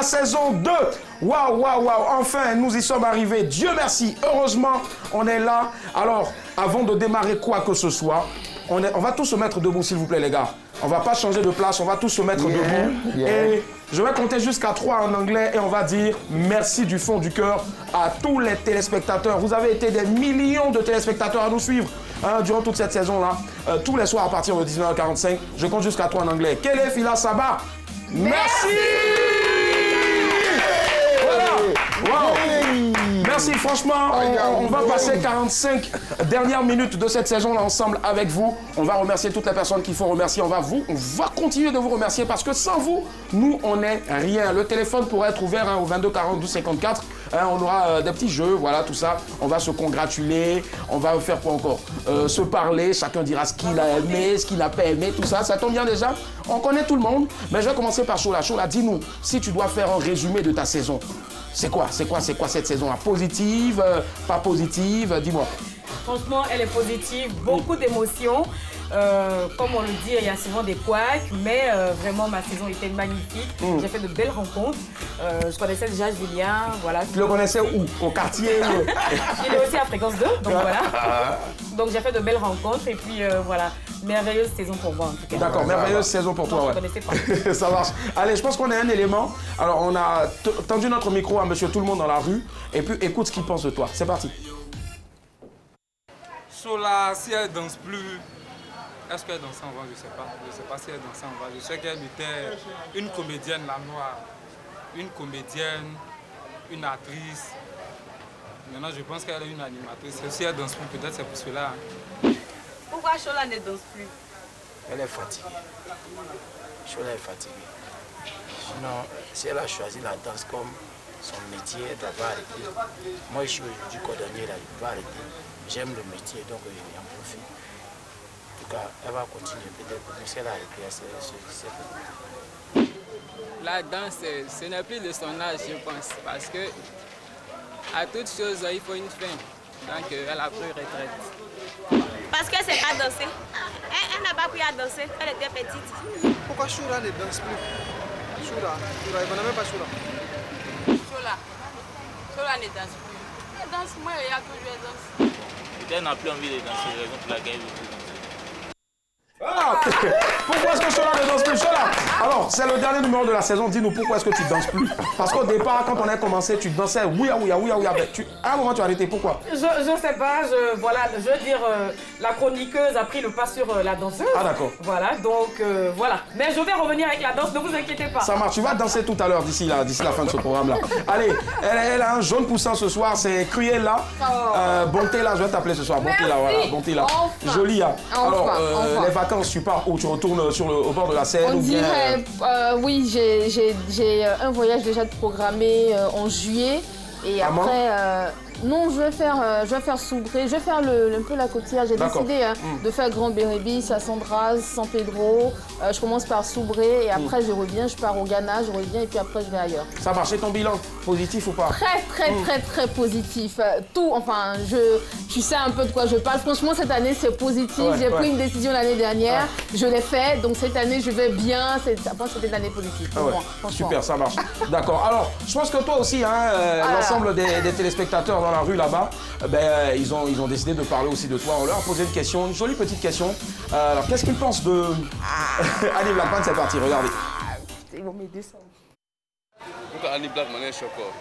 saison 2. Waouh, waouh, waouh, enfin, nous y sommes arrivés. Dieu merci, heureusement, on est là. Alors, avant de démarrer quoi que ce soit, on va tous se mettre debout, s'il vous plaît, les gars. On va pas changer de place, on va tous se mettre debout. Et je vais compter jusqu'à 3 en anglais et on va dire merci du fond du cœur à tous les téléspectateurs. Vous avez été des millions de téléspectateurs à nous suivre durant toute cette saison-là. Tous les soirs à partir de 19h45, je compte jusqu'à 3 en anglais. Quel est Fila Saba? Merci. Voilà. Wow. Merci, franchement, on va passer 45 dernières minutes de cette saison-là ensemble avec vous. On va remercier toutes les personnes qu'il faut remercier. On va continuer de vous remercier parce que sans vous, nous, on n'est rien. Le téléphone pourrait être ouvert au 22 40 12 54. On aura des petits jeux, voilà, tout ça. On va se congratuler. On va faire quoi encore? Se parler. Chacun dira ce qu'il a aimé, ce qu'il n'a pas aimé, tout ça. Ça tombe bien déjà. On connaît tout le monde. Mais je vais commencer par Chola. Chola, dis-nous, si tu dois faire un résumé de ta saison, c'est quoi cette saison-là? Positive, pas positive? Dis-moi. Franchement, elle est positive, beaucoup d'émotions. Comme on le dit, il y a souvent des couacs, mais vraiment ma saison était magnifique. J'ai fait de belles rencontres. Je connaissais déjà Julien, voilà. Tu le connaissais où? Au quartier? Il est aussi à Fréquence 2, donc voilà. Donc j'ai fait de belles rencontres et puis voilà, merveilleuse saison pour moi en tout cas. D'accord, merveilleuse saison pour toi, ouais. Je ne connaissais pas. Ça marche. Allez, je pense qu'on a un élément. Alors on a tendu notre micro à monsieur tout le monde dans la rue et puis écoute ce qu'il pense de toi. C'est parti. Chola, si elle danse plus, est-ce qu'elle dansait en voix? Je ne sais pas. Je ne sais pas si elle dansait en voix. Je sais qu'elle était une comédienne, la noire. Une comédienne, une actrice. Maintenant, je pense qu'elle est une animatrice. Si elle danse plus, peut-être c'est pour cela. Pourquoi Chola ne danse plus? Elle est fatiguée. Chola est fatiguée. Sinon, si elle a choisi la danse comme son métier, elle ne doit pas arrêter. Moi, je suis aujourd'hui cordonnier, là, je ne peux pas arrêter. J'aime le métier, donc j'en profite. En tout cas, elle va continuer peut-être, mais si elle a arrêté, c'est la danse, ce n'est plus de son âge, je pense, parce que à toute chose, il faut une fin. Donc, elle a pris retraite. Parce que c'est pas danser. Elle n'a pas pu à danser, elle était petite. Pourquoi Chola ne danse plus? Chola, il ne connaît même pas Chola. Chola ne danse plus. Elle danse, moi, il y a toujours elle danse. Elle n'a plus envie de danser, raison pour laquelle elle veut plus danser. Ah, pourquoi est-ce que Chola ne danse plus? Chola, alors c'est le dernier numéro de la saison. Dis-nous pourquoi est-ce que tu danses plus? Parce qu'au départ, quand on a commencé, tu dansais ouïa. À un moment, tu as arrêté. Pourquoi? Je sais pas. Je veux dire, la chroniqueuse a pris le pas sur la danseuse. Ah d'accord. Voilà, donc voilà. Mais je vais revenir avec la danse, ne vous inquiétez pas. Ça marche. Tu vas danser tout à l'heure d'ici la fin de ce programme-là. Allez, elle a un jaune poussant ce soir. C'est Cruella. Bonté là, je vais t'appeler ce soir. Bonté là, voilà. Bonté là. Enfin. Jolie. Hein. Alors, Enfin. les vacances, tu pars où? Tu retournes au bord de la Seine? On dirait, oui, j'ai un voyage déjà programmé en juillet. Et après, non, je vais faire Soubré, je vais faire un peu la côtière. J'ai décidé de faire Grand Bérébis, à Sandras, San Pedro. Je commence par Soubré et après je reviens, je pars au Ghana, je reviens et puis après je vais ailleurs. Ça marche. Et ton bilan, positif ou pas? Très positif. Tout, enfin, tu sais un peu de quoi je parle. Franchement, cette année c'est positif. J'ai pris une décision l'année dernière, je l'ai fait. Donc cette année je vais bien. Après c'était une année positive pour moi. Super, ça marche. D'accord. Alors, je pense que toi aussi, l'ensemble des téléspectateurs dans la rue là-bas, ils ont décidé de parler aussi de toi. On leur a posé une question, une jolie petite question. Alors, qu'est-ce qu'ils pensent de... Ali Blackman, c'est parti, regardez. Ils vont m'aider ça. Pourquoi Ali Blackman est choquant?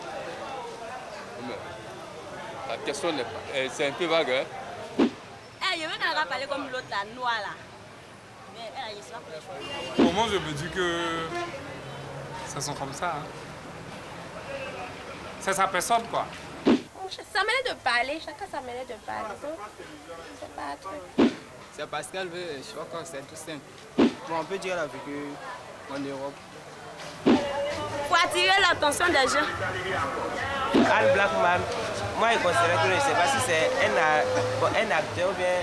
La question n'est pas... C'est un peu vague, hein? Je veux qu'elle va parler comme l'autre, la noire là. Mais elle a une histoire pour les choses. Pour moi, je me dis que ça sent comme ça. Hein. C'est sa personne, quoi. Ça m'aide de parler, chacun ça m'aide de parler. C'est pas un truc. C'est parce qu'elle veut, je crois que c'est tout simple. Bon, on peut dire la vérité en Europe. Pour attirer l'attention des gens. Al Blackman, moi je considère que je ne sais pas si c'est un acteur ou bien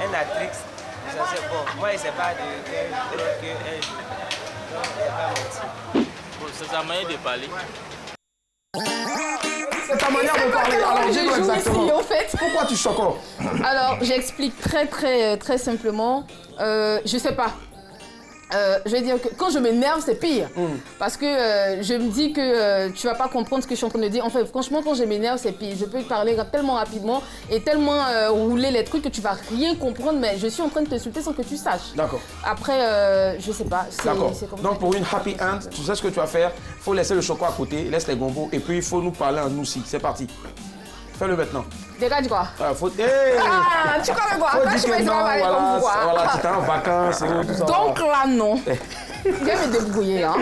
un actrice. Je sais pas. Moi je ne sais pas de quel rôle qu'elle joue. C'est sa manière de parler. C'est ta manière de parler. Alors, dis-moi exactement. Ici, en fait. Pourquoi tu choques? Alors, j'explique très simplement. Je sais pas. je vais dire que quand je m'énerve, c'est pire. Parce que je me dis que tu vas pas comprendre ce que je suis en train de dire. Enfin, franchement, quand je m'énerve, c'est pire. Je peux te parler tellement rapidement et tellement rouler les trucs que tu vas rien comprendre, mais je suis en train de t'insulter sans que tu saches. D'accord. Après, je sais pas. D'accord. Donc, pour une happy end, tu sais ce que tu vas faire. Il faut laisser le chocolat à côté, laisse les gombos et puis il faut nous parler en nous aussi. C'est parti. Fais-le maintenant. Dégage quoi? Faut... Ah, tu connais quoi? Faut dire que non, voilà, tu t'es en vacances et tout ça. Donc là, non. Je vais me débrouiller, hein.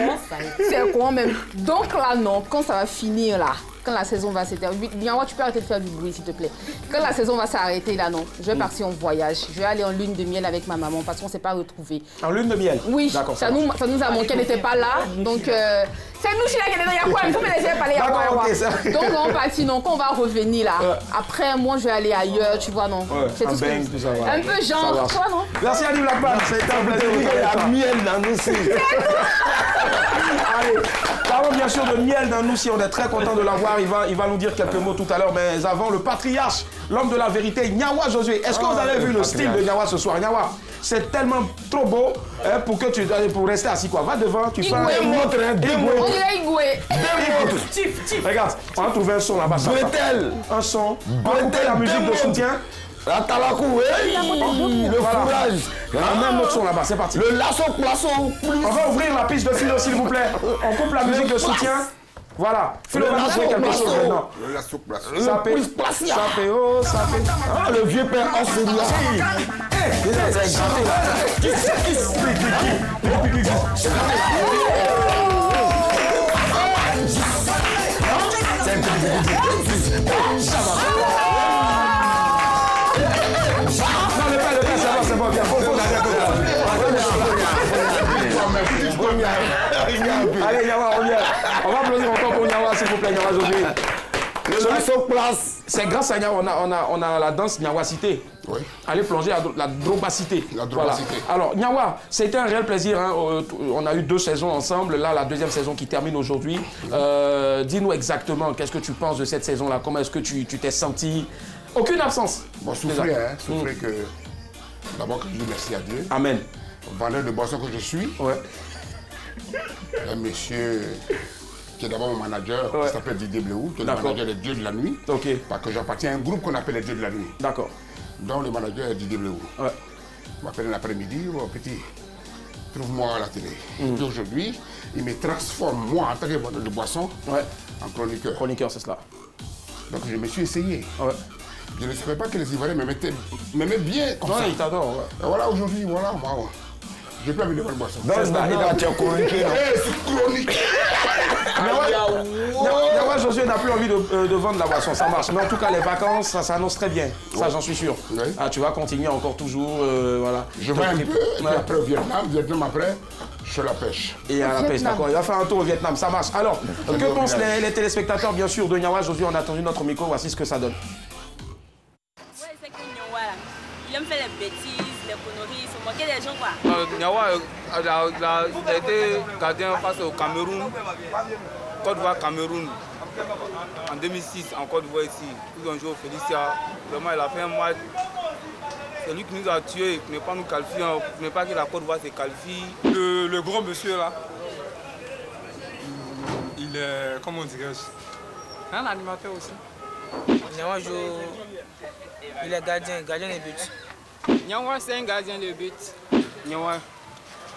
C'est quoi même? Donc là, non. Quand ça va finir là, quand la saison va s'arrêter, Nyawa, tu peux arrêter de faire du bruit, s'il te plaît. Quand la saison va s'arrêter là, non. Je vais partir en voyage. Je vais aller en lune de miel avec ma maman parce qu'on ne s'est pas retrouvés. En lune de miel? Oui. D'accord. Ça nous a manqué, elle n'était pas là. Donc, c'est nous qui l'avons dit, il y a quoi? Il faut me laisser parler. Donc, on partit, non. Quand on va revenir là, après, moi, je vais aller ailleurs, tu vois, non. C'est tout ça. Un peu genre, toi, non? Merci Annie Blackman, c'était un plaisir. Il y a miel dans nous aussi. Allez, parlons bien sûr de miel dans nous si on est très content de l'avoir. Il va nous dire quelques mots tout à l'heure, mais avant, le patriarche, l'homme de la vérité, Nyawa Josué. Est-ce que vous avez vu le style de Nyawa ce soir? Nyawa, c'est tellement trop beau pour rester assis quoi. Va devant, tu fais un montre. On dirait Igoué. Regarde, on a trouvé un son là-bas. Un son. On va couper la musique de soutien. La talakou, oui, le fourrage. On met un autre son là-bas, c'est parti. Le lasso, poisson. On va ouvrir la piste de philo s'il vous plaît. On coupe la musique de soutien. Voilà. Philo va nous faire quelque chose maintenant. Le lasso, poisson. Sapéo. Ah, le vieux père enseignant. Allez, Nyawa, on va applaudir encore pour Nyawa, s'il vous plaît, Nyawa Josué. C'est grâce à Nyawa, on a la danse Nyawa Cité. Oui. Allez plonger à la drobacité. La drobacité. Voilà. Alors, Nyawa, c'était un réel plaisir. Hein. On a eu 2 saisons ensemble. Là, la 2e saison qui termine aujourd'hui. Dis-nous exactement, qu'est-ce que tu penses de cette saison-là? Comment est-ce que tu t'es senti? Aucune absence. Bon, souffrez, hein. Souffrez que... D'abord, que je dis merci à Dieu. Amen. Vendeur de boissons que je suis. Ouais. Un monsieur qui est d'abord mon manager, qui s'appelle Didier Bléou, qui est le manager des Dieux de la Nuit. Ok. Parce que j'appartiens à un groupe qu'on appelle les Dieux de la Nuit. D'accord. Donc le manager est Didier Bléou. Ouais. Il m'appelle l'après-midi, oh, petit, trouve-moi à la télé. Et puis aujourd'hui, il me transforme, moi, en tant que vendeur de boissons, en chroniqueur. Chroniqueur, c'est cela. Donc je me suis essayé. Ouais. Je ne savais pas que les Ivoiriens m'aimaient bien comme ça. Ils t'adorent. Ouais. Et voilà, aujourd'hui, voilà, moi, je peux amener une boisson. Donc, tu es chroniqué. C'est chronique. Nyawa Josué n'a plus envie de vendre la boisson, ça marche. Mais en tout cas, les vacances, ça s'annonce très bien. Ça, j'en suis sûr. Oui. Ah, tu vas continuer encore toujours, voilà. Je vais un peu, et puis après au Vietnam après, je fais la pêche. Et à la pêche, d'accord. Il va faire un tour au Vietnam, ça marche. Alors, que pensent les téléspectateurs, bien sûr, de Nyawa Josué? On a attendu notre micro, voici ce que ça donne. Ouais, c'est que Nyawa, il aime faire les bêtises, les conneries, il se moquer des gens, quoi. Nyawa a été gardien face au Cameroun, Côte d'Ivoire, Cameroun. En 2006, en Côte d'Ivoire ici, ils ont joué au Félicia. Vraiment, il a fait un match. C'est lui qui nous a tués, qui n'est pas nous qualifiés, qui n'est pas que la Côte d'Ivoire se qualifie. Le gros monsieur là, il est, comment dirais-je, un animateur aussi. Nyawa joue, il est gardien de but. Nyawa, c'est un gardien de but. Nyawa,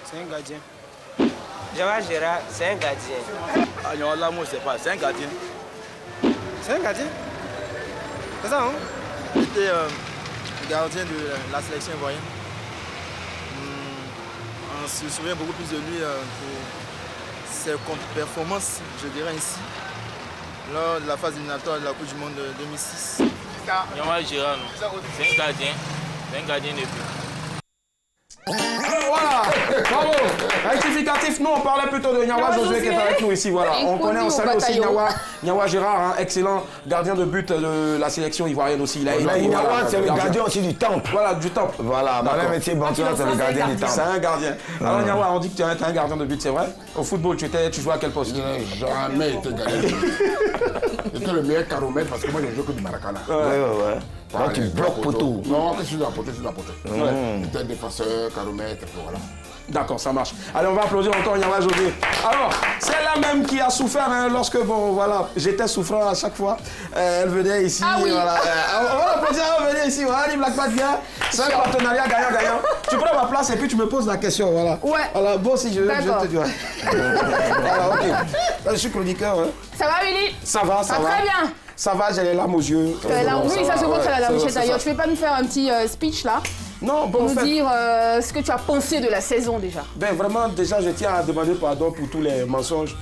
c'est un gardien. Nyawa Gérard, c'est un gardien. Ah, Nyawa là, moi je sais pas, c'est un gardien. C'est un gardien? C'est ça, hein? Il était gardien de la sélection ivoirienne. On se souvient beaucoup plus de lui pour ses performances, je dirais ainsi, lors de la phase éliminatoire de la Coupe du Monde de 2006. Nyawa Gérard, c'est un gardien de but. Voilà, bravo. Rectificatif, nous on parlait plutôt de Nyawa Josué qui est avec nous ici. Voilà, on connaît, on salue aussi Nyawa Gérard, hein, excellent gardien de but de la sélection ivoirienne aussi. Nyawa, c'est le gardien aussi du temple. Voilà, du temple. Voilà, Madame Métier Bantua, c'est le gardien du temple. C'est un gardien. Alors Nyawa, on dit que tu es un gardien de but, c'est vrai? Au football, tu jouais à quel poste? Je n'ai jamais été gardien. J'étais le meilleur caromètre parce que moi j'ai joué que du Maracana. Ouais. Là, tu bloques poteau. Non, je suis dans la poteau, J'étais défenseur, caromètre, voilà. D'accord, ça marche. Allez, on va applaudir encore Yawa José. Alors, c'est la même qui a souffert lorsque, bon, voilà, j'étais souffrant à chaque fois. Elle venait ici, voilà. On va l'applaudir, elle venait ici, voilà, dit Black Pat vient. C'est un partenariat gagnant-gagnant. Tu prends ma place et puis tu me poses la question, voilà. Ouais. Voilà, bon, si je te dirai. Voilà, ok. Je suis chroniqueur. Hein. Ça va, Willy? Ça va. Très bien. Ça va, j'ai les larmes aux yeux. Oui, ça se voit qu'elle a la larme d'ailleurs. Tu ne veux pas nous faire un petit speech là? Non, bon, pour nous dire ce que tu as pensé de la saison déjà. Ben vraiment, déjà, je tiens à demander pardon pour tous les mensonges,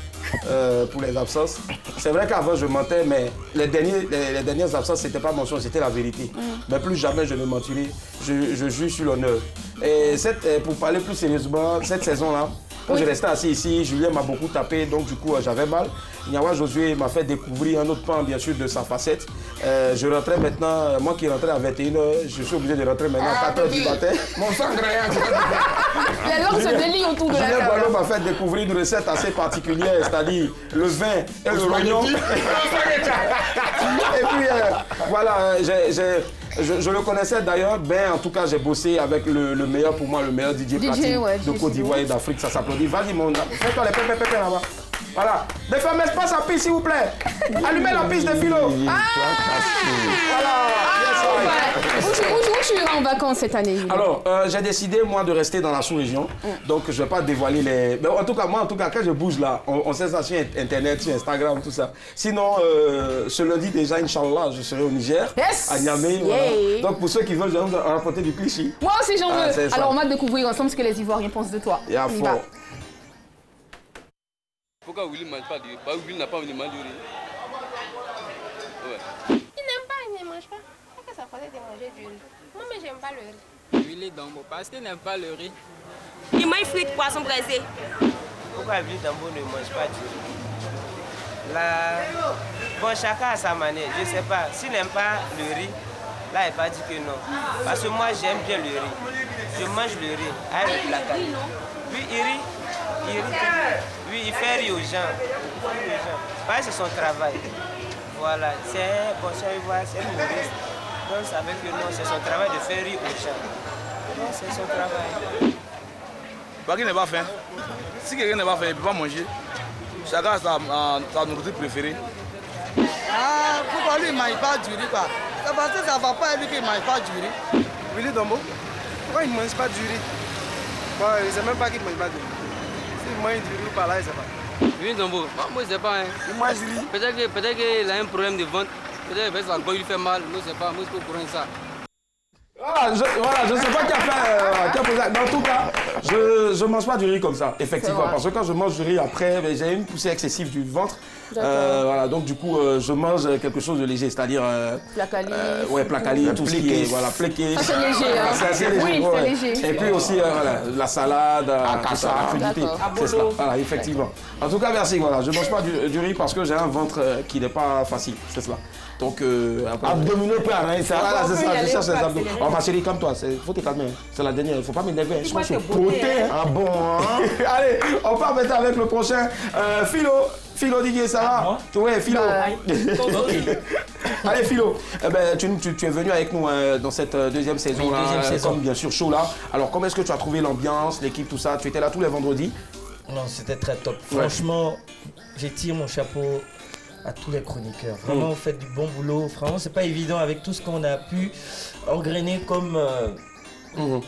pour les absences. C'est vrai qu'avant, je mentais, mais les dernières absences, c'était pas mensonge, c'était la vérité. Mais plus jamais je ne mentirai, je juge sur l'honneur. Et pour parler plus sérieusement, cette saison-là, quand je restais assis ici, Julien m'a beaucoup tapé, donc du coup j'avais mal. Yawa Josué m'a fait découvrir un autre pan bien sûr de sa facette. Je rentrais maintenant, moi qui rentrais à 21h, je suis obligé de rentrer maintenant à 4h du matin. Mon sang gréant. La langue se délie autour de la table. Julien Ballot m'a fait découvrir une recette assez particulière, c'est-à-dire le vin et le rognon. Et puis voilà, je le connaissais d'ailleurs, ben en tout cas j'ai bossé avec le meilleur pour moi, le meilleur DJ platine de Côte d'Ivoire et d'Afrique, ça s'applaudit. Vas-y mon gars, fais-toi les pépépépé là-bas. Voilà. Des femmes, espace à piste s'il vous plaît. Allumez la piste de philo. Voilà. Où tu iras en vacances cette année? Alors, j'ai décidé moi de rester dans la sous-région. Donc je ne vais pas dévoiler les... Mais en tout cas, quand je bouge là, on sait ça sur Internet, sur Instagram, tout ça. Sinon, ce lundi déjà, Inch'Allah, je serai au Niger, à Niamey. Voilà. Donc pour ceux qui veulent, je vais vous raconter du cliché. Moi aussi j'en veux. Alors on va découvrir ensemble ce que les Ivoiriens pensent de toi. Et à fond. Pourquoi Willy ne mange pas du riz? Willy n'a pas envie de manger du riz. Ouais. Il n'aime pas, il ne mange pas. Qu'est-ce que ça faisait de manger du riz? Moi, mais j'aime pas le riz. Willy Dambo, parce qu'il n'aime pas le riz. Il mange frites, poisson braisé. Pourquoi Willy Dambo ne mange pas du riz? Bon, chacun a sa manière, je ne sais pas. S'il n'aime pas le riz, là, il n'a pas dit que non. Parce que moi, j'aime bien le riz. Je mange le riz avec le placard. Puis, il fait rire aux gens. Parce que c'est son travail. Voilà, c'est bon, c'est un humoriste. Donc ça veut dire que non, c'est son travail de faire rire aux gens. Non, c'est son travail. Parce qu'il n'est pas faim. Si quelqu'un n'est pas faim, il ne peut pas manger. Chacun a sa nourriture préférée. Ah, pourquoi lui il ne mange pas du riz quoi? C'est parce que ça ne va pas lui qu'il ne mange pas du riz. Willy Dambo, pourquoi il ne mange pas du riz? Bon, il ne sait même pas qu'il ne mange pas du riz. S'il mange du riz par là, il ne sait pas. Willy Dambo, moi je ne sais pas. Hein. Il mange du riz. Peut-être qu'il a un problème de ventre. Peut-être que la gorge lui fait mal. Moi je ne sais pas. Moi je peux prendre ça. Voilà, je ne sais pas qui a fait. Mais en tout cas, je ne mange pas du riz comme ça, effectivement. Parce que quand je mange du riz après, j'ai une poussée excessive du ventre. Voilà, donc du coup, je mange quelque chose de léger, c'est-à-dire. Placali, tout ce qui est. Voilà, pléqué. C'est léger, hein. C'est assez léger. Oui, c'est léger. Et puis aussi, voilà, la salade, tout ça, la crudité. C'est ça, voilà, effectivement. En tout cas, merci. Voilà, je ne mange pas du riz parce que j'ai un ventre qui n'est pas facile, c'est cela. Donc, abdominaux peut arranger ça. Voilà, c'est ça, je cherche les abdos. Oh, ma chérie, comme toi, il faut te calmer. C'est la dernière, il ne faut pas m'énerver. Je pense que beauté. Ah bon, hein? Allez, on part maintenant avec le prochain. Philo Didier, ça va? Oui, Philo. Allez, Philo, tu es venu avec nous dans cette deuxième saison, comme bien sûr chaud là. Alors, comment est-ce que tu as trouvé l'ambiance, l'équipe, tout ça? Tu étais là tous les vendredis? Non, c'était très top. Franchement, je tire mon chapeau à tous les chroniqueurs. Vraiment, vous faites du bon boulot. Franchement, c'est pas évident avec tout ce qu'on a pu engrainer comme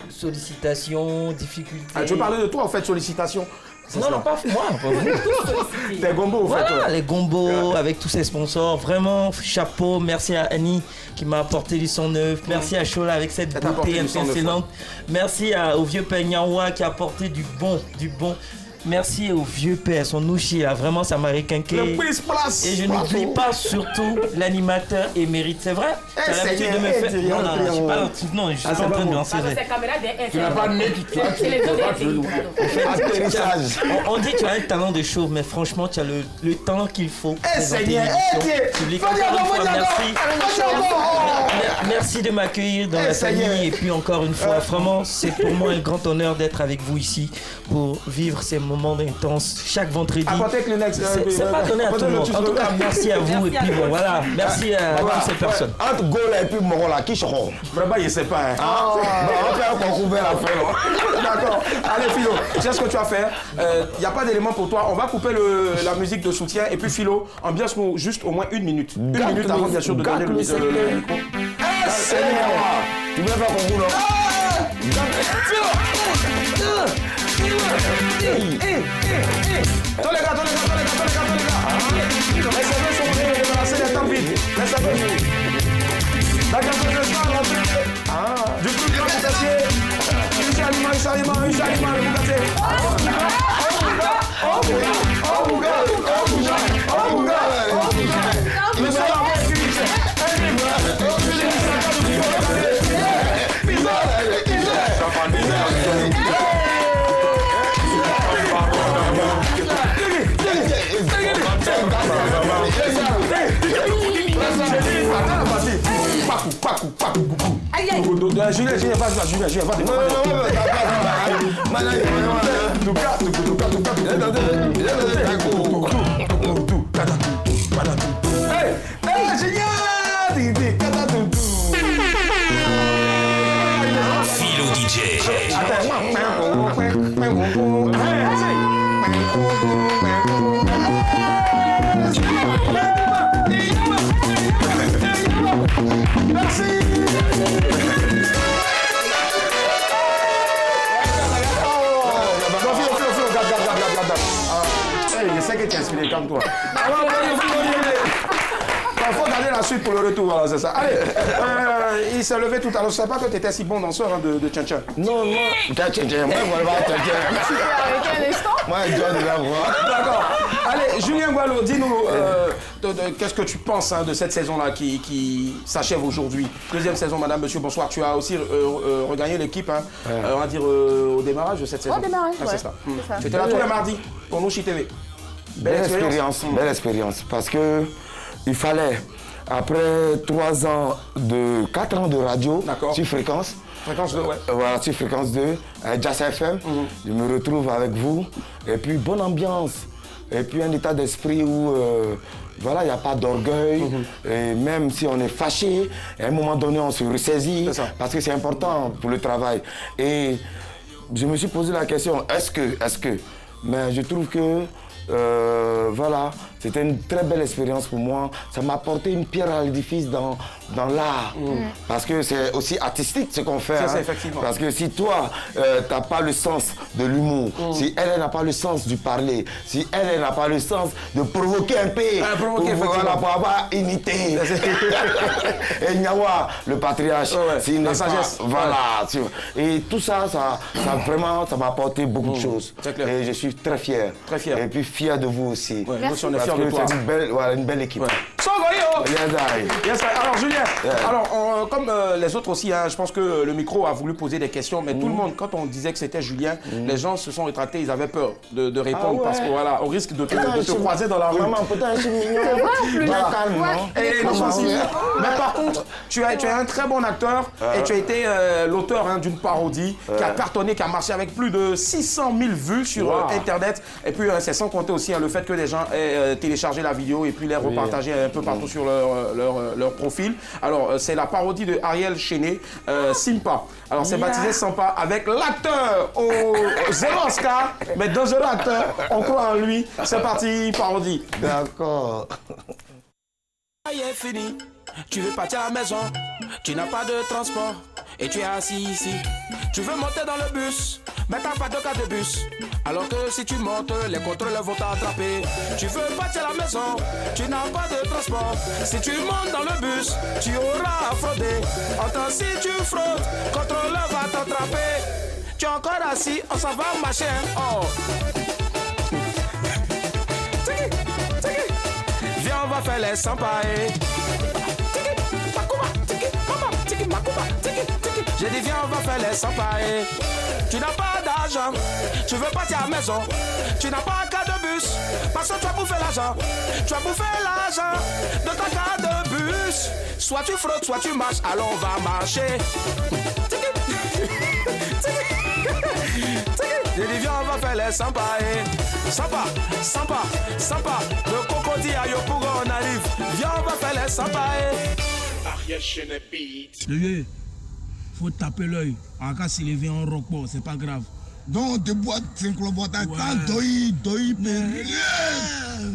sollicitations, difficultés. Ah, tu veux parler de toi en fait, sollicitations? Non, pas moi. Des gombos, en fait. Voilà, les gombos avec tous ces sponsors. Vraiment, chapeau. Merci à Annie qui m'a apporté du son neuf. Merci à Chola avec cette beauté impressionnante. Merci au vieux père Nyawa qui a apporté du bon. Merci au vieux père, son nouchi là, vraiment ça m'a requinqué. Et je n'oublie pas surtout l'animateur émérite, c'est vrai? Tu as l'habitude de me faire. Non, je suis pas en train de lancer. Tu n'as pas de nez, On dit que tu as un talent de chauve, mais franchement tu as le talent qu'il faut. Merci de m'accueillir dans la famille et puis encore une fois, vraiment c'est pour moi un grand honneur d'être avec vous ici pour vivre ces moments moments intenses chaque vendredi. C'est pas donné à tout le monde. En tout cas, merci à vous. Et puis bon, voilà. Merci à toutes ces personnes. Entre Gola et puis Morola, qui seront? Vraiment, il ne sait pas. On fait un concours vers la fin. D'accord. Allez, Philo, tu sais ce que tu vas faire. Il n'y a pas d'élément pour toi. On va couper la musique de soutien. Et puis, Philo, ambiance-nous juste au moins 1 minute. 1 minute avant, bien sûr, de donner le micro. Tu veux faire concours, non? Tous les gars. Les serveurs sont venus débarrasser les temps vides. Les serveurs sont la carte de l'espoir, l'entrée du plus grand potassier. Un jaliment, le potassier. Le salaire est fini. Julien, va. Philo DJ. Je sais que tu es inspiré comme toi. Il faut garder la suite pour le retour, voilà, c'est ça. Allez, il s'est levé tout à l'heure. Je ne savais pas que tu étais si bon danseur de Tchan-Tchan. Non, moi, Tchan-Tchan, moi, je vais Tchan-Tchan. Moi, je dois de la voir. D'accord. Allez, Julien Gualo, dis-nous, qu'est-ce que tu penses de cette saison-là qui s'achève aujourd'hui? Deuxième saison, madame, monsieur, bonsoir. Tu as aussi regagné l'équipe, on va dire, au démarrage de cette saison. Au démarrage, ouais. C'est ça. Tu étais là tous les mardis pour nous, TV. Belle expérience, parce que il fallait, après 4 ans de radio sur Fréquence, Fréquence 2, ouais. Voilà, sur Fréquence 2, Jazz FM, je me retrouve avec vous, et puis bonne ambiance, et puis un état d'esprit où, voilà, il n'y a pas d'orgueil, et même si on est fâché, à un moment donné, on se ressaisit, parce que c'est important pour le travail. Et je me suis posé la question, est-ce que, mais je trouve que, voilà, c'était une très belle expérience pour moi. Ça m'a apporté une pierre à l'édifice dans l'art. Parce que c'est aussi artistique ce qu'on fait. Effectivement. Parce que si toi, tu n'as pas le sens de l'humour, si elle n'a pas le sens du parler, si elle n'a pas le sens de provoquer un peu, pour avoir unité. Et Nyawa, le patriarche, s'il n'est pas... Voilà. Et tout ça, vraiment, ça m'a apporté beaucoup de choses. Et je suis très fier. Très fier. Et puis fier de vous aussi. Merci. On est fiers de toi. C'est une belle équipe. Alors Julien, comme les autres aussi, je pense que le micro a voulu poser des questions, mais tout le monde, quand on disait que c'était Julien, les gens se sont rétractés, ils avaient peur de répondre parce que voilà, au risque de te croiser dans la rue. Maman, putain, je suis mignon. Mais par contre, tu es un très bon acteur et tu as été l'auteur d'une parodie qui a cartonné, qui a marché avec plus de 600 000 vues sur Internet. Et puis c'est sans compter aussi le fait que les gens aient téléchargé la vidéo et puis les repartager un peu partout sur leur profil. Alors, c'est la parodie de Ariel Chenet, Simpa. Alors, c'est baptisé Sampa avec l'acteur au 0 Oscar, mais 2 0 acteurs, on croit en lui. C'est parti, parodie. D'accord. est fini, tu veux partir à la maison, tu n'as pas de transport et tu es assis ici. Tu veux monter dans le bus, mais t'as pas de carte de bus. Alors que si tu montes, les contrôleurs vont t'attraper. Tu veux partir à la maison, tu n'as pas de transport. Si tu montes dans le bus, tu auras à frauder. Entends, si tu fraudes, contrôleur va t'attraper. Tu es encore assis, on s'en va marcher. Oh. Viens, on va faire les 100 pailles. J'ai dit viens on va faire les 100 pailles. Tu n'as pas d'argent, tu veux partir à la maison. Tu n'as pas un carte de bus, parce que tu as bouffé l'argent. Tu as bouffé l'argent de ta carte de bus. Soit tu fraudes, soit tu marches, alors on va marcher. J'ai dit viens on va faire les sympa, sympa, sympa, sympa. Le crocodile à Yopougo, on arrive. Viens, on va faire les sympa, Ariel Chenet Beat. Le vieux, faut taper l'œil. En cas s'il vient en roqueport, c'est pas grave. Donc, déboîte, c'est un clobote. Quand doi, péri.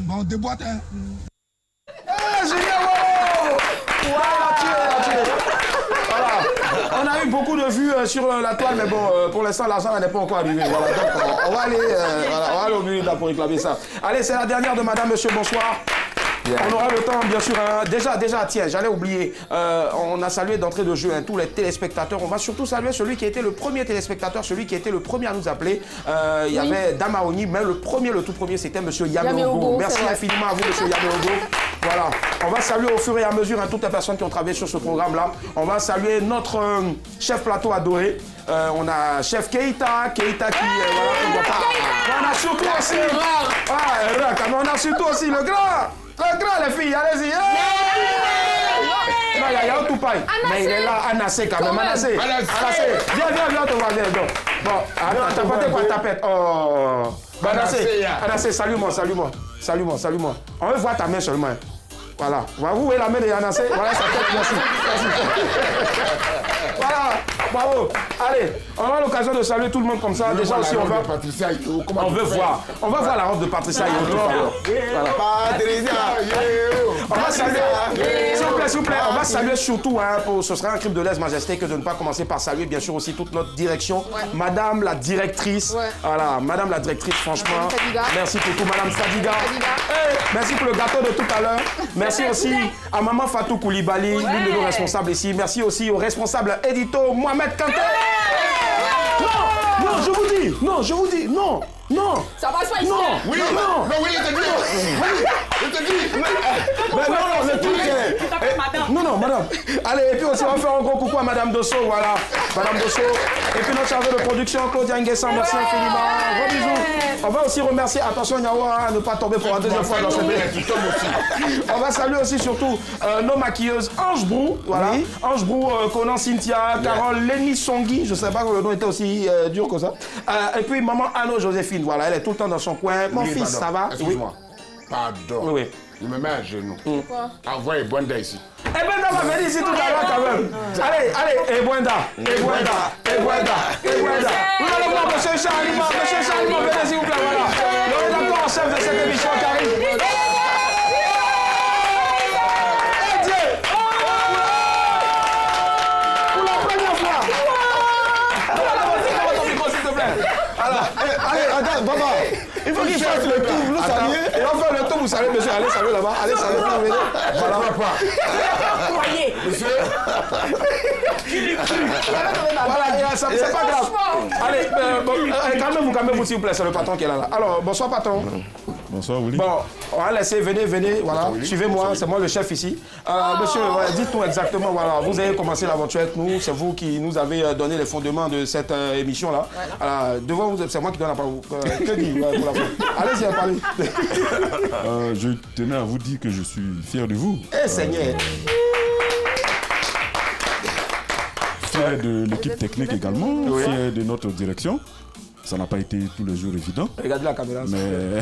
Bon, déboîte, hein. Julien, voilà. On a eu beaucoup de vues sur la toile, mais bon, pour l'instant, l'argent n'est pas encore arrivé. Voilà, donc, on va aller au but pour réclamer ça. Allez, c'est la dernière de madame, monsieur, bonsoir. On aura le temps, bien sûr. Hein. Déjà, tiens, j'allais oublier. On a salué d'entrée de jeu tous les téléspectateurs. On va surtout saluer celui qui était le premier téléspectateur, celui qui était le premier à nous appeler. Il y avait Damaoni, mais le tout premier, c'était monsieur Yameogo. Merci infiniment à vous, monsieur Yameogo. Voilà. On va saluer au fur et à mesure toutes les personnes qui ont travaillé sur ce programme-là. On va saluer notre chef plateau adoré. On a chef Keita qui voilà, on voit pas. On a surtout aussi on a surtout aussi le grand. Le grand, les filles, allez-y. Non, il y a un tout paille. Mais il est là, Anassé quand même. Anassé. Viens, te voir. Bon, attends, t'as pas quoi tapette. Oh. Anassé, salue-moi. On veut voir ta main seulement. Voilà. Vous voyez la main de Anassé. Voilà sa tête, merci. Voilà. Bravo. Allez, on aura l'occasion de saluer tout le monde comme ça. Déjà aussi, on va voir. On va voir la robe de Patricia Ayo tout à l'heure. On va saluer. S'il vous plaît, on va saluer surtout, ce serait un crime de lèse-majesté que de ne pas commencer par saluer, bien sûr, aussi toute notre direction. Madame la directrice. Voilà, madame la directrice, franchement. Merci pour tout, madame Sadiga. Merci pour le gâteau de tout à l'heure. Merci aussi à maman Fatou Koulibaly, l'une de nos responsables ici. Merci aussi au responsable édito Mohamed Kanté. Non, je vous dis, non. Ça va pas ici. Non, madame. Allez, et puis aussi, on va faire un gros coucou à madame Dosso, voilà. Madame Dosso. Et puis notre chargée de production, Claudia Nguessan, merci infiniment. Gros bisous. On va aussi remercier, attention Nyawa, à ne pas tomber pour la deuxième fois dans cette vidéo. On va saluer aussi surtout nos maquilleuses, Ange Brou, voilà. Ange Brou, Conan Cynthia, Carole, Lenny Songui, je ne sais pas que le nom était aussi dur que ça. Et puis maman Anno Joséphine, voilà, elle est tout le temps dans son coin. Mon fils, ça va? Excuse-moi. Pardon. Oui. Il me met à genoux. Pourquoi? Envoie Ebwenda ici. Ebwenda va venir ici tout à l'heure quand même. Allez, Ebwenda. Vous allez voir monsieur Charlie, venez s'il vous plaît, voilà. Le rédacteur en chef de cette émission qui arrive. Pour la première fois. S'il te plaît. Allez, attends, papa. Il faut qu'il fasse le tour, vous saluez. Et on fait le tour, vous saluez, monsieur. Allez, saluez là-bas. Allez, saluez. Voilà, papa. Voyez. Monsieur. Voilà, c'est pas grave. Allez, calmez-vous, s'il vous plaît. C'est le patron qui est là. Alors, bonsoir, patron. Bonsoir, Willy. Bon, on va laisser, venez, voilà. Suivez-moi, c'est moi le chef ici. Monsieur, dites-nous exactement, voilà, vous avez commencé l'aventure avec nous. C'est vous qui nous avez donné les fondements de cette émission-là. Devant vous, c'est moi qui donne la parole. Que dit pour la fin? Allez-y, parlez. Je tenais à vous dire que je suis fier de vous. Eh, Seigneur. Fier de l'équipe technique également, fier de notre direction. Ça n'a pas été tous les jours évident. Regardez la caméra. Mais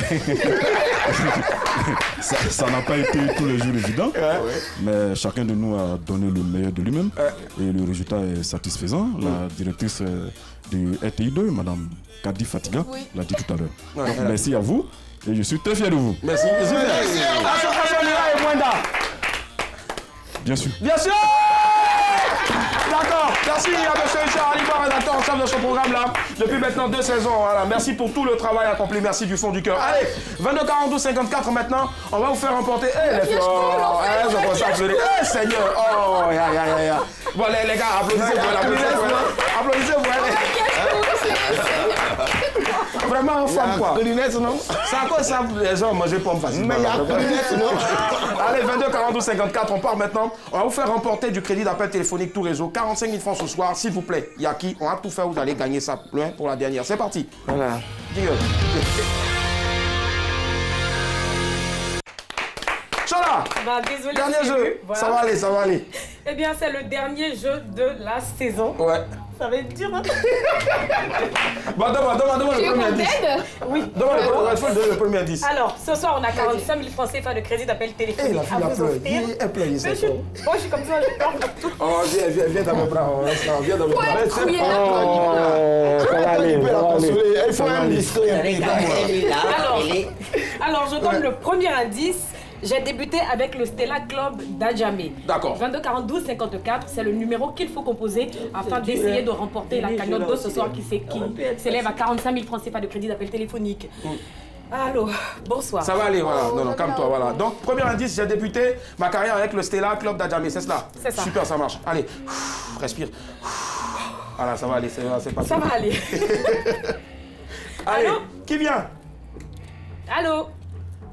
ça n'a pas été tous les jours évident. Mais chacun de nous a donné le meilleur de lui-même. Et le résultat est satisfaisant. La directrice du RTI2, Madame Kadi Fatiga, l'a dit tout à l'heure. Donc merci à vous. Et je suis très fier de vous. Merci. Bien sûr. Bien sûr. D'accord, merci à M. Charlie Bar, rédacteur en chef de ce programme-là, depuis maintenant 2 saisons. Voilà. Merci pour tout le travail accompli, merci du fond du cœur. Allez, 22 42 54 maintenant, on va vous faire remporter. Les fleurs, je commence à applaudir. Seigneur, oh, ya. Bon, les gars, applaudissez-vous. Vraiment, femme quoi. Non? C'est à quoi ça, les gens mangent pommes facilement. Mais il y a lunettes, non? Allez, 22 42 54, on part maintenant. On va vous faire remporter du crédit d'appel téléphonique tout réseau. 45 000 francs ce soir, s'il vous plaît. Yaki, on va tout faire, vous allez gagner ça plein pour la dernière. C'est parti. Voilà. Chola, désolé, dernier jeu. Voilà. Ça va aller. Eh bien, c'est le dernier jeu de la saison. Ouais. Ça va être dur, hein? Bon, demande le premier indice. Oui. Demande le premier indice. Alors, ce soir, on a 45 000 francs CFA de crédit d'appel téléphonique. La fille a pleuré. Elle pleure, Moi, je suis comme ça, je pleure de tout. Oh, viens dans mes bras. Viens dans mes bras. Ça va aller, ça va aller. Il faut un discours. Alors, je donne le premier indice. J'ai débuté avec le Stella Club d'Adjamé. D'accord. 22 42 54, c'est le numéro qu'il faut composer afin d'essayer de remporter la cagnotte de ce soir qui s'élève à 45 000 francs CFA de crédit d'appel téléphonique. Allô, bonsoir. Ça va aller, voilà. Non, calme-toi, voilà. Donc, premier indice, j'ai débuté ma carrière avec le Stella Club d'Adjamé, c'est cela? C'est ça. Super, ça marche. Allez, respire. Voilà, ça va aller, c'est pas ça va aller. Allez, qui vient? Allô?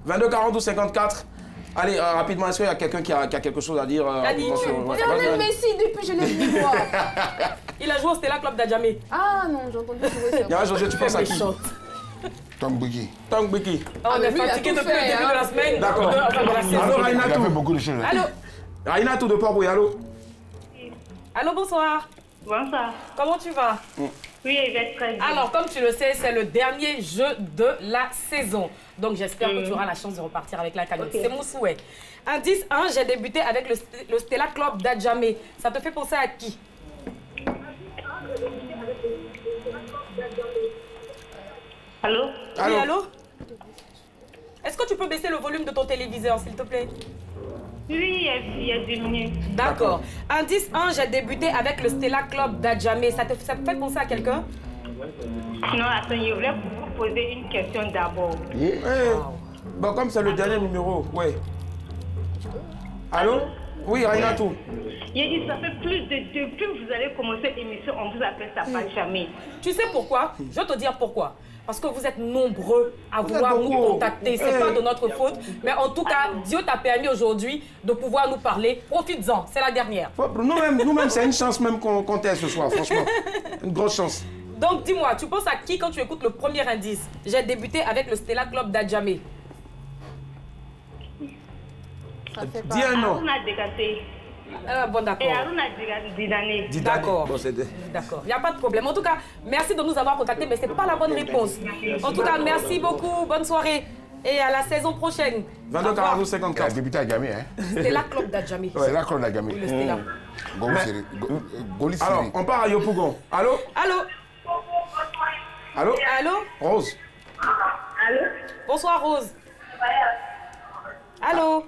22 42 54. Allez, rapidement, est-ce qu'il y a quelqu'un qui a quelque chose à dire? Lionel Messi, depuis je l'ai vu voir. Il a joué au Stella Club d'Adjamé. Ah non, j'ai entendu jouer ça. Josué, tu penses à qui? Tangbiki. Tangbiki. On est fatigué depuis le début de la semaine. D'accord. Allô, Rainatou. Il a fait beaucoup de choses. Allô? Rainatou de Port-Bouille, allô? Allô, bonsoir. Bonsoir. Comment tu vas? Oui, il va être très bien. Alors, comme tu le sais, c'est le dernier jeu de la saison. Donc, j'espère que tu auras la chance de repartir avec la cagnotte. C'est mon souhait. Indice 1, j'ai débuté avec le Stella Club d'Adjamé. Ça te fait penser à qui? Allô? Oui, allô? Est-ce que tu peux baisser le volume de ton téléviseur, s'il te plaît? Oui, il y a 10 minutes. D'accord. Indice 1, j'ai débuté avec le Stella Club d'Adjamé. Ça te fait penser à quelqu'un? Non, attends, je voulais vous poser une question d'abord. Bon, comme c'est le dernier numéro, ouais. Allô? Oui, Rainatou. Il dit, ça fait plus de depuis que vous avez commencé l'émission, on vous appelle ça pas jamais. Tu sais pourquoi? Je vais te dire pourquoi. Parce que vous êtes nombreux à vouloir nous contacter. C'est pas de notre faute. Mais en tout cas, Dieu t'a permis aujourd'hui de pouvoir nous parler. Profites-en, c'est la dernière. Nous-mêmes, c'est une chance même qu'on t'ait ce soir, franchement. Une grosse chance. Donc dis-moi, tu penses à qui quand tu écoutes le premier indice? J'ai débuté avec le Stella Club d'Adjamé. Dis un nom. Aruna Degate. Bon, d'accord. Et Aruna Didane. D'accord. D'accord. Il n'y a pas de problème. En tout cas, merci de nous avoir contactés, mais ce n'est pas la bonne réponse. En tout cas, merci beaucoup. Bonne soirée. Et à la saison prochaine. 22 42 54. Débuté à Gamé, hein? C'était la Club d'Adjamé. C'est la Club d'Adjamé. Oui, le Stella. Alors, on part à Yopougon. Allô? Allô? Allô? Allô? Rose. Allô? Bonsoir, Rose. Allô?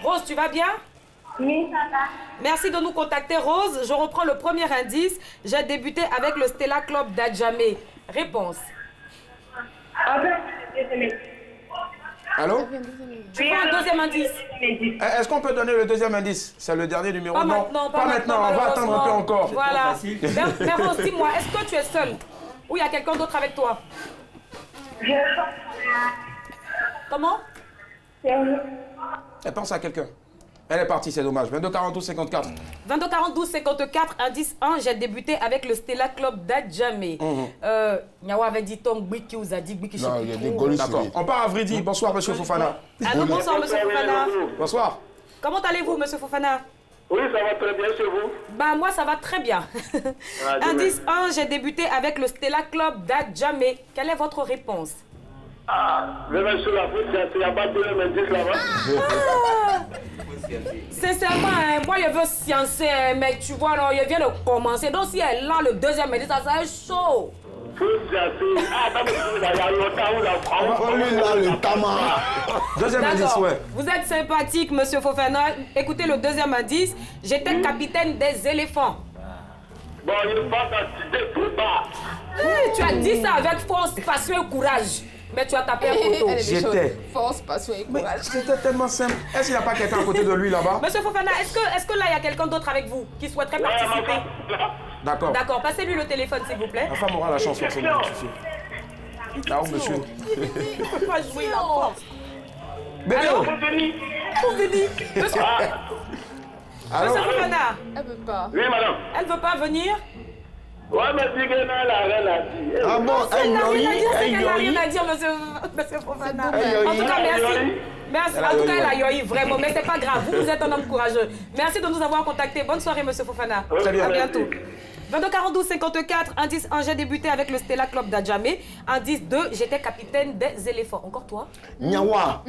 Rose, tu vas bien? Oui, ça va. Merci de nous contacter, Rose. Je reprends le premier indice. J'ai débuté avec le Stella Club d'Adjamé. Réponse. Allô? Tu prends un deuxième indice. Est-ce qu'on peut donner le deuxième indice? C'est le dernier numéro. Pas non, maintenant, pas maintenant. On va attendre un peu encore. Voilà. Mais Rose, dis-moi, est-ce que tu es seule? Ou il y a quelqu'un d'autre avec toi? Comment? Elle pense à quelqu'un. Elle est partie, c'est dommage. 22 42 54. 22 42 54, indice 1, j'ai débuté avec le Stella Club d'Adjamé. Nyawa avait dit ton Biki vous a dit Biki. Non, il y a des golis. D'accord. On part à Vridi. Bonsoir, monsieur Fofana. Allô, bonsoir, monsieur Fofana. Bonsoir. Comment allez-vous, monsieur Fofana? Oui, ça va très bien chez vous. Bah, moi, ça va très bien. Indice 1, j'ai débuté avec le Stella Club d'Adjamé. Quelle est votre réponse? Ah, je vais sur la route, il n'y a pas de deuxième indice là-bas. Sincèrement, moi je veux sciencer, mais tu vois, là, il vient de commencer. Donc si elle a le deuxième indice, ça va être chaud. Deuxième indice, ouais. Vous êtes sympathique, monsieur Fofana. Écoutez le deuxième indice. J'étais capitaine des éléphants. Bon, il n'est pas capitaine tout bas. Tu as dit ça avec force, passion et courage. Mais tu as tapé un couteau. J'étais. Force, passion et courage. C'était tellement simple. Est-ce qu'il n'y a pas quelqu'un à côté de lui là-bas? Monsieur Fofana, est-ce que là, il y a quelqu'un d'autre avec vous qui souhaiterait participer? D'accord. D'accord, passez-lui le téléphone, s'il vous plaît. La femme aura la chance, c'est bon, suffit. Là où, monsieur? Il ne peut pas jouer la force. Bébé! Pour venir. Monsieur Fofana. Elle veut pas. Oui, madame. Elle ne veut pas venir? Ouais, mais dis qu'elle n'a rien à dire. Ah bon, elle n'a rien à dire, monsieur Fofana. En tout cas, merci. Merci. En tout cas, elle a yoï, vraiment. Mais c'est pas grave. Vous êtes un homme courageux. Merci de nous avoir contactés. Bonne soirée, monsieur Fofana. Très bien. À bientôt. 22-42, 54. Indice 1, j'ai débuté avec le Stella Club d'Adjamé. Indice 2, j'étais capitaine des éléphants. Encore toi? Nyawa.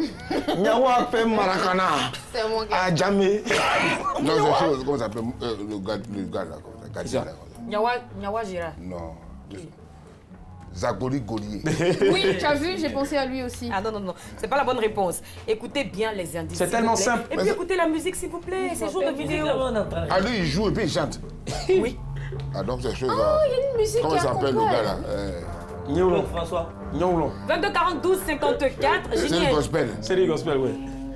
Nyawa fait Maracana. C'est mon gars. Adjamé. Non, c'est chose, comment ça s'appelle le gars là, comme ça. Nyawa Gira. Non. Zagoli Golier. Oui, tu as vu, j'ai pensé à lui aussi. Ah non, c'est pas la bonne réponse. Écoutez bien les indices. C'est tellement simple. Et puis écoutez la musique s'il vous plaît, c'est jour de vidéo. Ah lui il joue et puis il chante. Oui. Ah donc c'est chose. Oh, il y a une musique. Comment il s'appelle le gars là Niolon. François. Niolon. 22-42, 54. C'est le gospel. C'est le gospel, oui.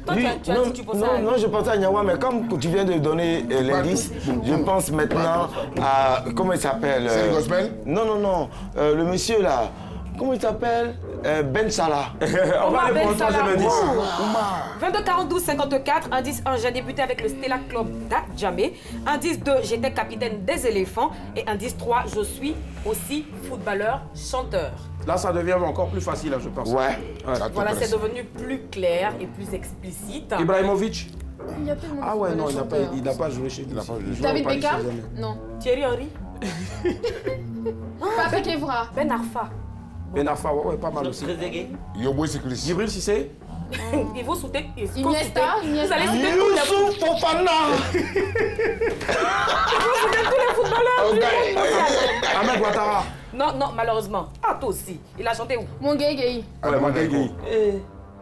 Toi, tu as dit tu pensais à... Non, je pensais à Nyawa, mais comme tu viens de donner l'indice, je pense maintenant à... Comment il s'appelle C'est le gospel? Non. Le monsieur là, comment il s'appelle Ben Salah. On va aller pour le troisième indice. 22-42, 54. Indice 1, j'ai débuté avec le Stella Club d'Adjamé. Indice 2, j'étais capitaine des éléphants. Et indice 3, je suis aussi footballeur, chanteur. Là, ça devient encore plus facile, je pense. Ouais. Voilà, c'est devenu plus clair et plus explicite. Ibrahimovic. Ah ouais, non, il n'a pas joué chez nous. David Beckham? Non. Thierry Henry. Patrick Evra. Ben Arfa. Ben Arfa, ouais, pas mal aussi. Yobo Cycliste. Gibril Cissé. Il faut soutenir. Iniesta. Vous allez soutenir tous les Youssouf Fofana. tous les footballeurs. Ahmed Ouattara. Non, malheureusement. Ah, toi aussi. Il a chanté où? Mongay Gueye.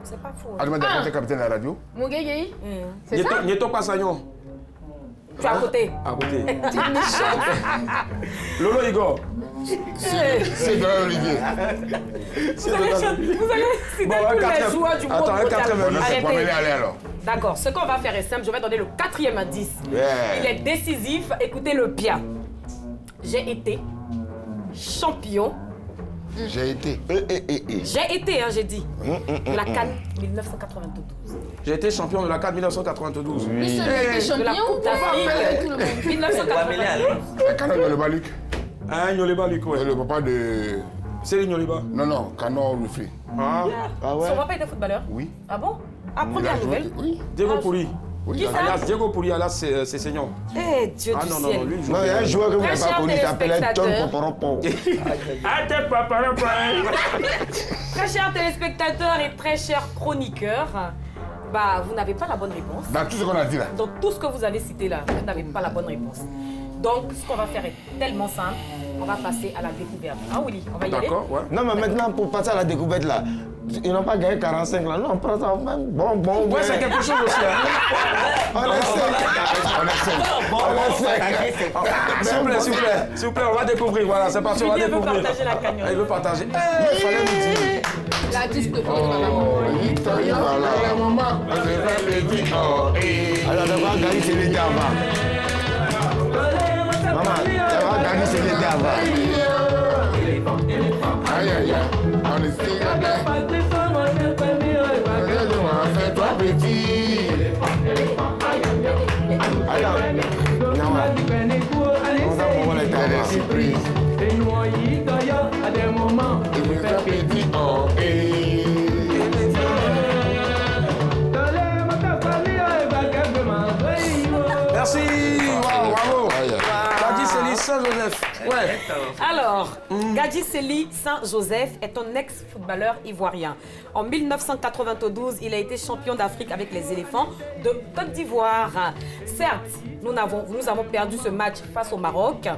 C'est pas faux. Adama Diakon était capitaine de la radio. Mongay Gueye. C'est ça? Nieto Passagnon. Tu es à côté. À côté. Lolo Igor. C'est de Olivier. Vous allez citer tous les joueurs du monde. Attends, un quatrième indice. D'accord, ce qu'on va faire est simple. Je vais donner le quatrième indice. Il est décisif. Écoutez le bien. J'ai été champion. J'ai été. J'ai été, j'ai dit. La CAN 1992. J'ai été champion de la CAN 1992. Mais ça, j'ai été champion. De la Coupe d'Afrique 1992. Canon Nyoleba Luc. Nyoleba Luc, ouais. Le papa de... C'est le Nyoleba? Non, Canon Rufri. Ah ouais. Son papa était footballeur? Oui. Ah bon? Ah, première nouvelle? Oui. Diego Pouli. Qui ça? Alias Diego Pouli, alias c'est Seigneur. Eh, Dieu du ciel. Non, lui, il y a un joueur que vous n'avez pas connu, il s'appelait John Poporopo. Très chers téléspectateurs et très chers chroniqueurs, bah, vous n'avez pas la bonne réponse. Dans tout ce qu'on a dit là. Dans tout ce que vous avez cité là, vous n'avez pas la bonne réponse. Donc, ce qu'on va faire est tellement simple. On va passer à la découverte. Ah oui, on va y aller. D'accord, ouais. Non, mais maintenant, pour passer à la découverte là, ils n'ont pas gagné 45 là. Non, on prend ça même. Bon. Ouais, c'est quelque chose aussi. On S'il vous plaît, on va découvrir. Voilà, c'est parti, on va découvrir. Il veut partager la cagnotte. Il veut partager. Il fallait nous dire. La disque de Alors, on va gagner c'est les avant. Maman, on va gagner c'est les avant. Aïe. On est still toi petit. Alors, on va voir les temps. Surprise. À des moments, il me fait petit. Merci. Bravo. Gadji Saint-Joseph. Ouais. Alors, Gadji Saint-Joseph est un ex-footballeur ivoirien. En 1992, il a été champion d'Afrique avec les éléphants de Côte d'Ivoire. Certes, nous avons perdu ce match face au Maroc,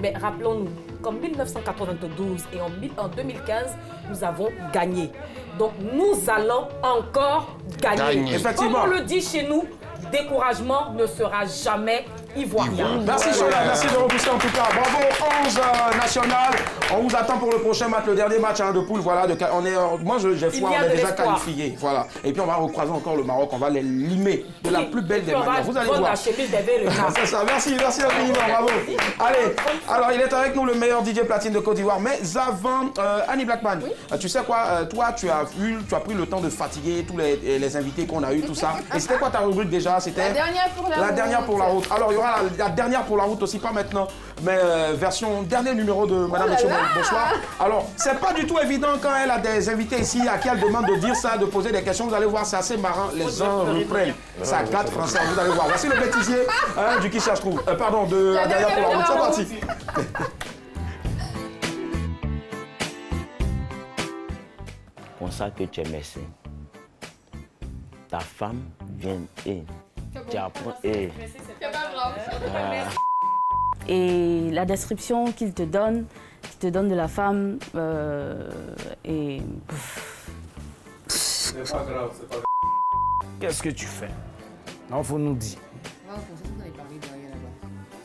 mais rappelons-nous qu'en 1992 et en 2015, nous avons gagné. Donc, nous allons encore gagner. Effectivement. Comme on le dit chez nous, découragement ne sera jamais ivoirien. Merci Chola, merci de repousser en tout cas. Bravo 11 national. On vous attend pour le prochain match, le dernier match de poule. Voilà, moi j'ai foi, on est déjà qualifié. Voilà. Et puis on va recroiser encore le Maroc, on va les limer de la plus belle des manières. Vous allez voir. C'est ça, merci infiniment, bravo. Allez, alors il est avec nous le meilleur DJ platine de Côte d'Ivoire. Mais avant, Annie Blackman, tu sais quoi, toi tu as pris le temps de fatiguer tous les invités qu'on a eu, tout ça. Et c'était quoi ta rubrique déjà? C'était la dernière pour la route. La dernière pour la route. Alors il y aura voilà, la dernière pour la route aussi, pas maintenant, mais version dernier numéro de Madame Monsieur, bonsoir. Alors, c'est pas du tout évident quand elle a des invités ici à qui elle demande de dire ça, de poser des questions. Vous allez voir, c'est assez marrant. Les gens reprennent. Ça 4 français, vous allez voir. Voici le bêtisier du qui cherche trouve. Pardon, de la dernière pour la route. C'est parti. Constate que tu es médecin. Ta femme vient et tu apprends et... Et la description qu'il te donne de la femme et... C'est pas grave, c'est pas grave. Qu'est-ce que tu fais? Non, faut nous dire.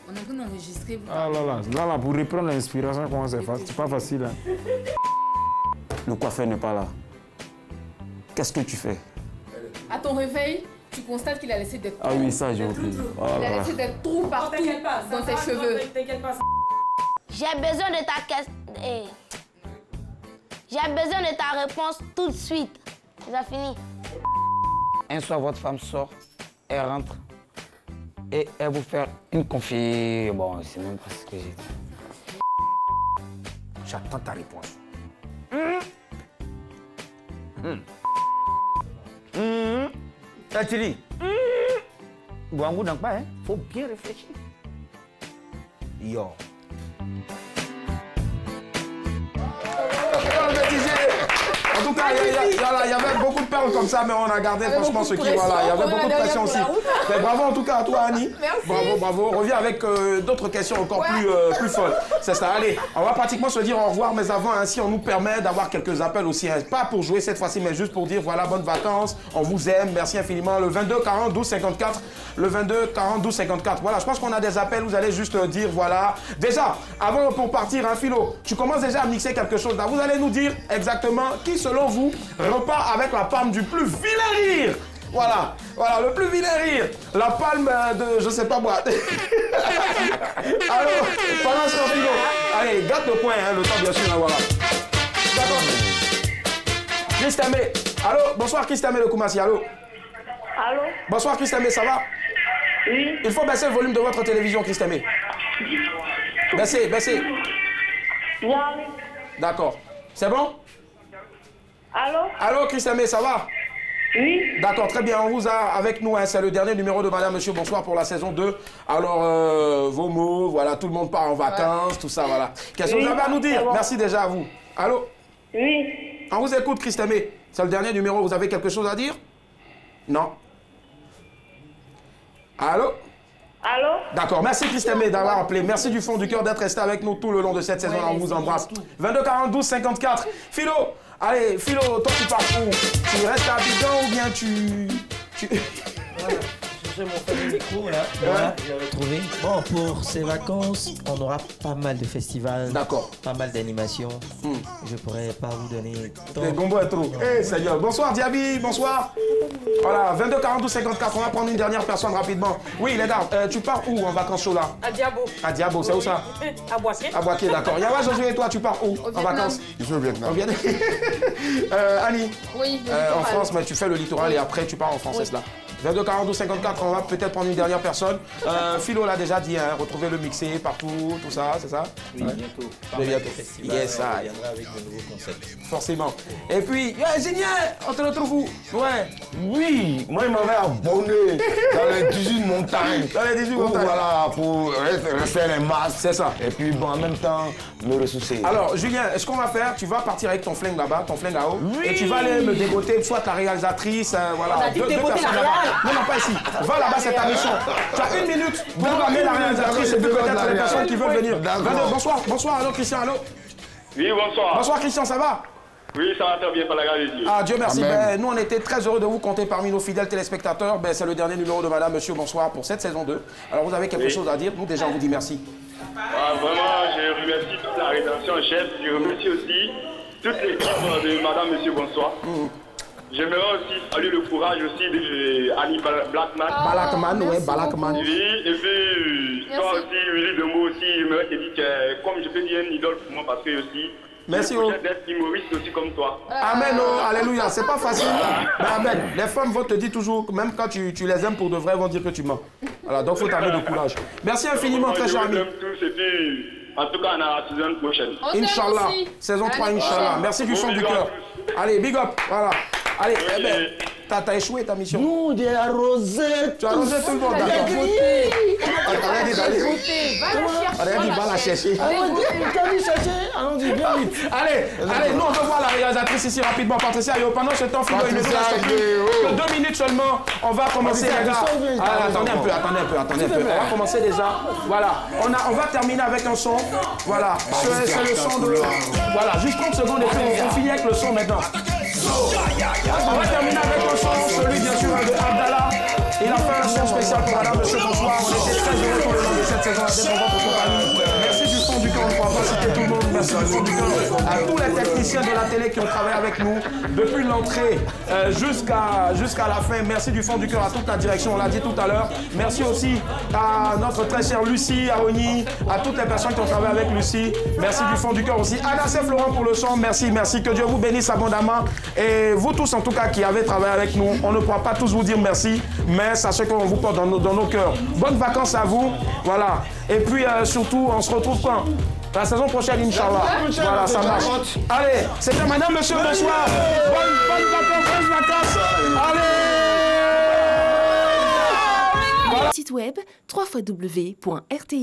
On est en train d'enregistrer. Ah là, pour reprendre l'inspiration, comment c'est pas facile. Hein? Le coiffeur n'est pas là. Qu'est-ce que tu fais? À ton réveil, tu constates qu'il a laissé des trous. Ah oui, ça j'ai oublié. Il a laissé des trous partout dans ses cheveux. J'ai besoin de ta question. J'ai besoin de ta réponse tout de suite. C'est fini. Un soir, votre femme sort, elle rentre et elle vous fait une confie. Bon, c'est même pas ce que j'ai dit. J'attends ta réponse. Tachili. Boangou n'a pas, hein? Faut bien réfléchir. Yo. En tout cas, il y avait beaucoup de perles comme ça, mais on a gardé franchement ce qui... Voilà, il y avait beaucoup de pression aussi. Mais bravo en tout cas à toi, Annie. Merci. Bravo. On revient avec d'autres questions encore plus folles. C'est ça. Allez, on va pratiquement se dire au revoir, mais avant, ainsi, on nous permet d'avoir quelques appels aussi. Hein. Pas pour jouer cette fois-ci, mais juste pour dire, voilà, bonnes vacances, on vous aime, merci infiniment. Le 22 40 12 54. Le 22 40 12 54. Voilà, je pense qu'on a des appels, vous allez juste dire, voilà. Déjà, avant pour partir, hein, Philo, tu commences déjà à mixer quelque chose là. Vous allez nous dire exactement qui, selon vous, repart avec la palme du plus vilain rire. Voilà, le plus vilain rire. La palme de, je sais pas moi. Alors, pendant ce temps, Philo, allez, gâte le point, hein, le temps bien sûr, là, voilà. D'accord. Christamé. Allô, bonsoir Christamé de Koumassi, allô. Allô. Bonsoir Christamé, ça va? Oui. Il faut baisser le volume de votre télévision, Christamé. Baissez. Oui. D'accord. C'est bon? Allô? Allô, Christamé, ça va? Oui. D'accord, très bien. On vous a avec nous. Hein, c'est le dernier numéro de Madame, Monsieur, bonsoir pour la saison 2. Alors, vos mots, voilà, tout le monde part en vacances, tout ça, voilà. Qu'est-ce que vous avez à nous dire? Merci déjà à vous. Allô? Oui. On vous écoute, Christamé. C'est le dernier numéro. Vous avez quelque chose à dire? Non. Allô? Allô? D'accord, merci Christamé d'avoir appelé. Merci du fond du cœur d'être resté avec nous tout le long de cette saison. On vous embrasse. 22 40 12 54. Philo, allez, Philo, toi tu pars où? Tu restes à Abidjan ou bien tu... Voilà. J'ai mon fameux micro là, voilà, j'ai retrouvé. Bon, pour ces vacances, on aura pas mal de festivals. D'accord. Pas mal d'animations. Je pourrais pas vous donner Les gombos est trop. Eh, Seigneur. Bonsoir Diaby, bonsoir. Voilà, 22 42 54. On va prendre une dernière personne rapidement. Oui, les dames, tu pars où en vacances chaud là? À Diabo. À Diabo, c'est où ça? À Boaké. À Boaké, d'accord. Yawa, Josué, et toi, tu pars où en vacances? Je suis au Vietnam. Au Vietnam. Annie? Oui, en France, mais tu fais le littoral et après tu pars en France, c'est cela? 22 42 54, on va peut-être prendre une dernière personne. Philo l'a déjà dit, hein, retrouver le mixé partout, tout ça, c'est ça? Oui, bientôt. Bientôt. Yes, ça. On viendra avec de nouveaux concepts. Forcément. Et puis, Génial, on te retrouve où? Ouais. Oui, moi, il m'avait abonné dans les 18 montagnes. Dans les 18 montagnes. Voilà, pour rester les masses. C'est ça. Et puis, bon, en même temps, me ressourcer. Alors, Julien, ce qu'on va faire, tu vas partir avec ton flingue là-bas, ton flingue à eau. Oui. Et tu vas aller me dégoter, soit la réalisatrice, voilà. On a dit deux dégoter personnes la là-bas. réal. Non, pas ici. Va là-bas, c'est ta mission. Tu as 1 minute pour amener la réalisatrice et puis peut-être les personnes qui veulent venir. Bonsoir, allô Christian, allô? Oui, bonsoir. Bonsoir Christian, ça va? Oui, ça va très bien, par la grâce de Dieu. Ah, Dieu merci. Ben, nous, on était très heureux de vous compter parmi nos fidèles téléspectateurs. Ben, c'est le dernier numéro de Madame, Monsieur, bonsoir pour cette saison 2. Alors, vous avez quelque chose à dire? Nous, déjà, on vous dit merci. Ah, vraiment, je remercie toute la rédaction en chef. Je remercie aussi toute l'équipe de Madame, Monsieur, bonsoir. J'aimerais aussi saluer le courage aussi de Ali Blackman. Balakman. Oui, et puis toi aussi, Willy Dembo aussi, j'aimerais te dire que comme je peux dire une idole pour moi parce que aussi, merci. Je d'être humoriste aussi comme toi. Amen, oh, alléluia, c'est pas facile. Mais amen. Les femmes vont te dire toujours, même quand tu les aimes pour de vrai, vont dire que tu mens. Voilà, donc il faut t'amener de courage. Merci infiniment, très cher ami. tous et puis, en tout cas, on a la saison prochaine. Inch'Allah, saison 3, Inch'Allah. Merci du fond du cœur. Allez, big up, voilà. Allez, eh ben, t'as échoué ta mission. Nous, j'ai arrosé. Tu as arrosé tout le monde, d'accord. T'as dit d'aller. Va la chercher. Allons-y, bien vite. Allez, nous on veut voir la réalisatrice ici rapidement. Patricia, pendant ce temps, il ne reste que 2 minutes seulement. On va commencer, les gars. Attendez un peu. On va commencer déjà. Voilà, on va terminer avec un son. Voilà, c'est le son de... Voilà, juste 30 secondes et puis on finit avec le son maintenant. On va terminer avec un son, celui bien sûr de Abdallah. Il a fait un son spécial pour Madame Monsieur Bonsoir. On était très heureux tout le long de cette saison d'être dans votre compagnie. Merci du fond du cœur, on ne pourra pas citer tout le monde. Merci du fond du cœur à tous les techniciens de la télé qui ont travaillé avec nous depuis l'entrée jusqu'à la fin. Merci du fond du cœur à toute la direction, on l'a dit tout à l'heure. Merci aussi à notre très chère Lucie, à Oni, à toutes les personnes qui ont travaillé avec Lucie. Merci du fond du cœur aussi. Anacé Florent pour le son, merci. Que Dieu vous bénisse abondamment. Et vous tous en tout cas qui avez travaillé avec nous, on ne pourra pas tous vous dire merci, mais sachez qu'on vous porte dans nos cœurs. Bonnes vacances à vous. Voilà. Et puis surtout, on se retrouve quand? La saison prochaine, Inch'Allah. Voilà, ça marche. Allez, c'était Madame, Monsieur, bonsoir. Bonnes vacances. Allez. Site web www.rti.ci